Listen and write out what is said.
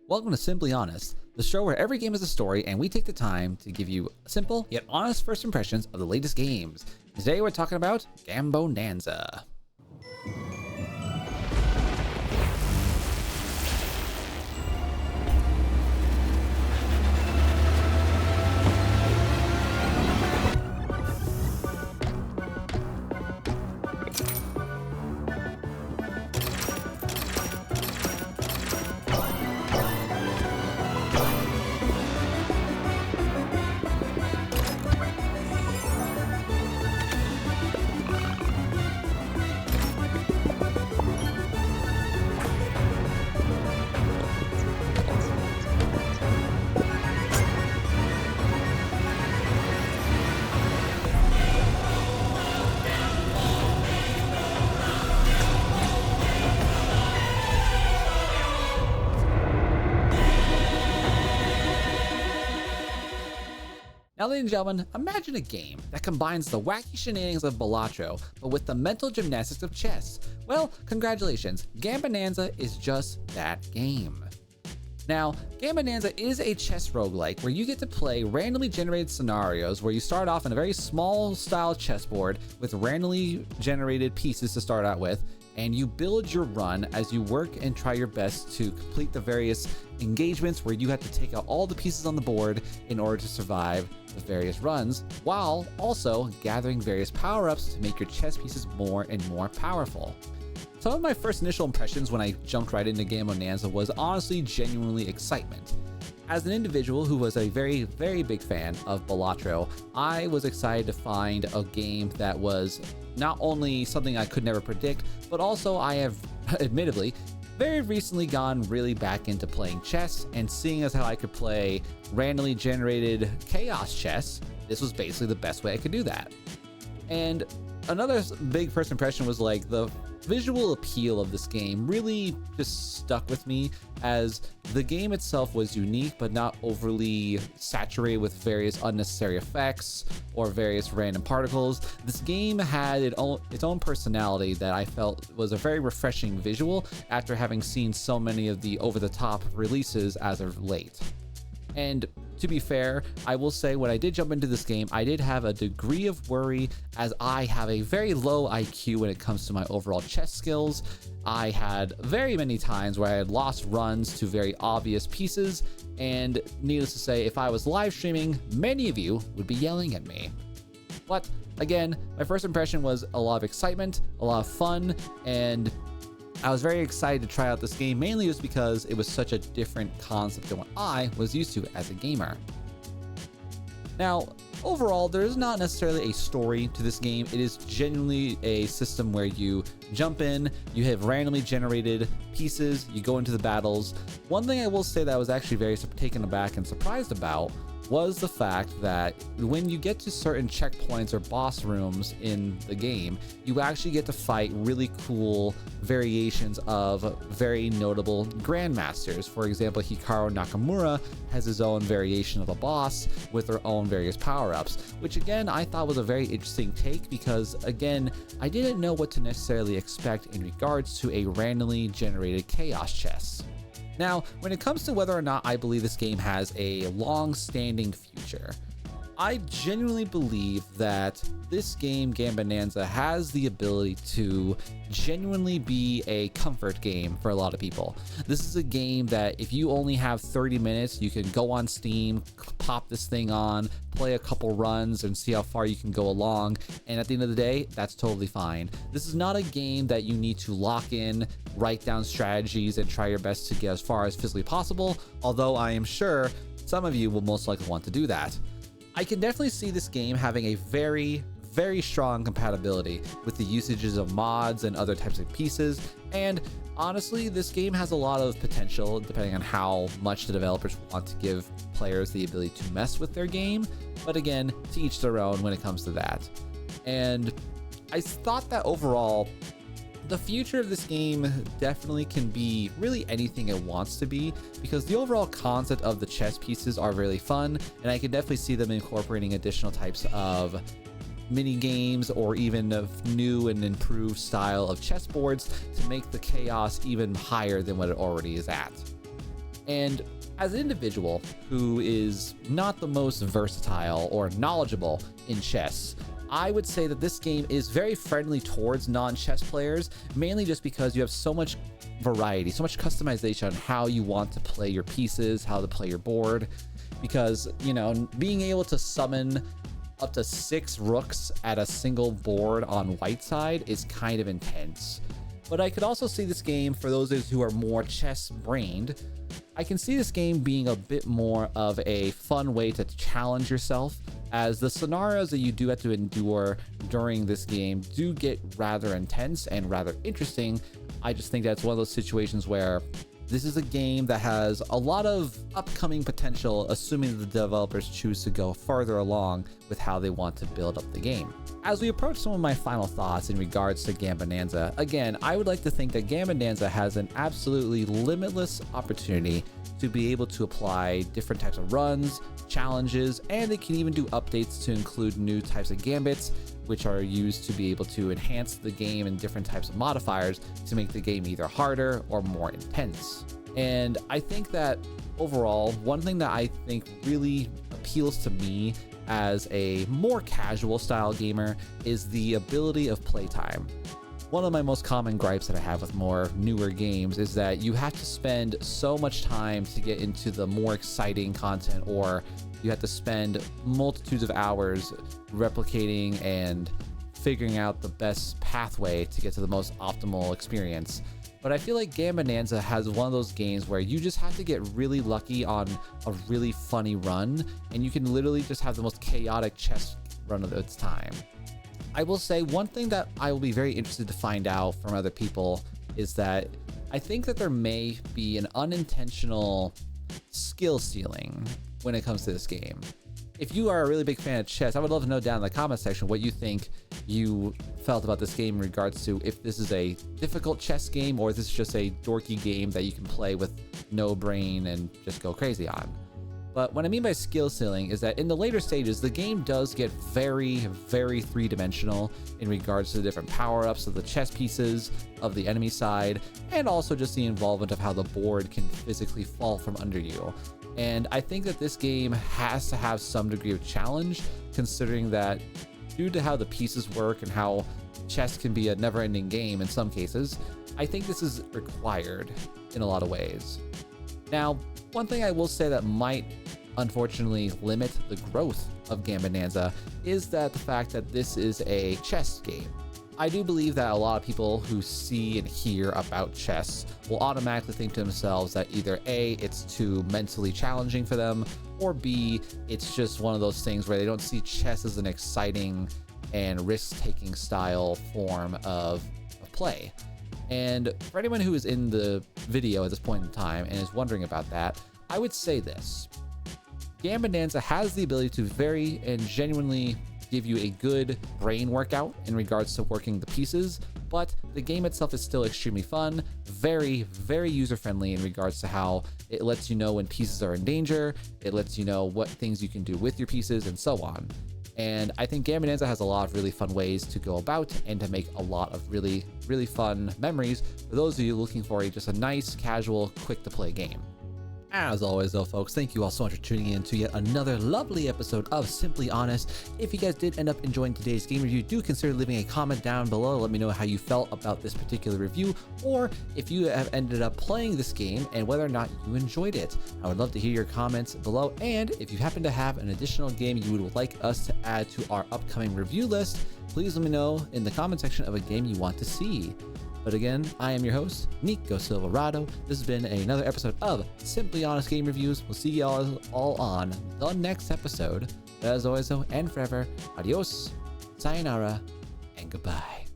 Welcome to Simply Honest, the show where every game is a story and we take the time to give you simple yet honest first impressions of the latest games. Today we're talking about Gambonanza. Now, ladies and gentlemen, imagine a game that combines the wacky shenanigans of Balatro, but with the mental gymnastics of chess. Well, congratulations, Gambonanza is just that game. Now, Gambonanza is a chess roguelike where you get to play randomly generated scenarios where you start off in a very small style chessboard with randomly generated pieces to start out with, and you build your run as you work and try your best to complete the various engagements where you have to take out all the pieces on the board in order to survive the various runs, while also gathering various power-ups to make your chess pieces more and more powerful. Some of my first initial impressions when I jumped right into Gambonanza was honestly genuinely excitement. As an individual who was a very, very big fan of Balatro, I was excited to find a game that was not only something I could never predict, but also I have, admittedly, very recently gone really back into playing chess, and seeing as how I could play randomly generated chaos chess, this was basically the best way I could do that. And another big first impression was like the visual appeal of this game really just stuck with me, as the game itself was unique but not overly saturated with various unnecessary effects or various random particles. This game had its own personality that I felt was a very refreshing visual after having seen so many of the over-the-top releases as of late. And to be fair, I will say when I did jump into this game, I did have a degree of worry, as I have a very low IQ when it comes to my overall chess skills. I had very many times where I had lost runs to very obvious pieces, and needless to say, if I was live streaming, many of you would be yelling at me. But again, my first impression was a lot of excitement, a lot of fun, and I was very excited to try out this game, mainly just because it was such a different concept than what I was used to as a gamer. Now, overall, there is not necessarily a story to this game. It is genuinely a system where you jump in, you have randomly generated pieces, you go into the battles. One thing I will say that I was actually very taken aback and surprised about was the fact that when you get to certain checkpoints or boss rooms in the game, you actually get to fight really cool variations of very notable grandmasters. For example, Hikaru Nakamura has his own variation of a boss with their own various power-ups, which again I thought was a very interesting take, because again I didn't know what to necessarily expect in regards to a randomly generated chaos chess. Now, when it comes to whether or not I believe this game has a long-standing future, I genuinely believe that this game, Gambonanza, has the ability to genuinely be a comfort game for a lot of people. This is a game that if you only have 30 minutes, you can go on Steam, pop this thing on, play a couple runs and see how far you can go along, and at the end of the day, that's totally fine. This is not a game that you need to lock in, write down strategies, and try your best to get as far as physically possible, although I am sure some of you will most likely want to do that. I can definitely see this game having a very, very strong compatibility with the usages of mods and other types of pieces, and honestly, this game has a lot of potential depending on how much the developers want to give players the ability to mess with their game, but again, to each their own when it comes to that. And I thought that overall, the future of this game definitely can be really anything it wants to be, because the overall concept of the chess pieces are really fun, and I can definitely see them incorporating additional types of mini games or even a new and improved style of chessboards to make the chaos even higher than what it already is at. And as an individual who is not the most versatile or knowledgeable in chess, I would say that this game is very friendly towards non-chess players, mainly just because you have so much variety, so much customization on how you want to play your pieces, how to play your board. Because, you know, being able to summon up to 6 rooks at a single board on white side is kind of intense. But I could also see this game, for those who are more chess brained, I can see this game being a bit more of a fun way to challenge yourself, as the scenarios that you do have to endure during this game do get rather intense and rather interesting. I just think that's one of those situations where this is a game that has a lot of upcoming potential, assuming the developers choose to go further along with how they want to build up the game. As we approach some of my final thoughts in regards to Gambonanza, again, I would like to think that Gambonanza has an absolutely limitless opportunity to be able to apply different types of runs, challenges, and they can even do updates to include new types of gambits, which are used to be able to enhance the game and different types of modifiers to make the game either harder or more intense. And I think that overall, one thing that I think really appeals to me as a more casual style gamer is the ability of playtime. One of my most common gripes that I have with more newer games is that you have to spend so much time to get into the more exciting content, or you have to spend multitudes of hours replicating and figuring out the best pathway to get to the most optimal experience. But I feel like Gambonanza has one of those games where you just have to get really lucky on a really funny run, and you can literally just have the most chaotic chess run of its time. I will say one thing that I will be very interested to find out from other people is that I think that there may be an unintentional skill ceiling when it comes to this game. If you are a really big fan of chess, I would love to know down in the comment section what you think you felt about this game in regards to if this is a difficult chess game or if this is just a dorky game that you can play with no brain and just go crazy on. But what I mean by skill ceiling is that in the later stages, the game does get very, very three-dimensional in regards to the different power-ups of the chess pieces of the enemy side, and also just the involvement of how the board can physically fall from under you. And I think that this game has to have some degree of challenge, considering that due to how the pieces work and how chess can be a never-ending game in some cases, I think this is required in a lot of ways. Now, one thing I will say that might unfortunately limit the growth of Gambonanza is that the fact that this is a chess game. I do believe that a lot of people who see and hear about chess will automatically think to themselves that either A, it's too mentally challenging for them, or B, it's just one of those things where they don't see chess as an exciting and risk-taking style form of play. And for anyone who is in the video at this point in time and is wondering about that, I would say this. Gambonanza has the ability to very and genuinely give you a good brain workout in regards to working the pieces, but the game itself is still extremely fun, very, very user-friendly in regards to how it lets you know when pieces are in danger, it lets you know what things you can do with your pieces, and so on. And I think Gambonanza has a lot of really fun ways to go about and to make a lot of really, really fun memories for those of you looking for just a nice, casual, quick-to-play game. As always though, folks, thank you all so much for tuning in to yet another lovely episode of Simply Honest. If you guys did end up enjoying today's game review, do consider leaving a comment down below. Let me know how you felt about this particular review, or if you have ended up playing this game and whether or not you enjoyed it. I would love to hear your comments below, and if you happen to have an additional game you would like us to add to our upcoming review list, please let me know in the comment section of a game you want to see. But again, I am your host, NiccoSilverado. This has been another episode of Simply Honest Game Reviews. We'll see y'all all on the next episode. But as always, though, and forever, adios, sayonara, and goodbye.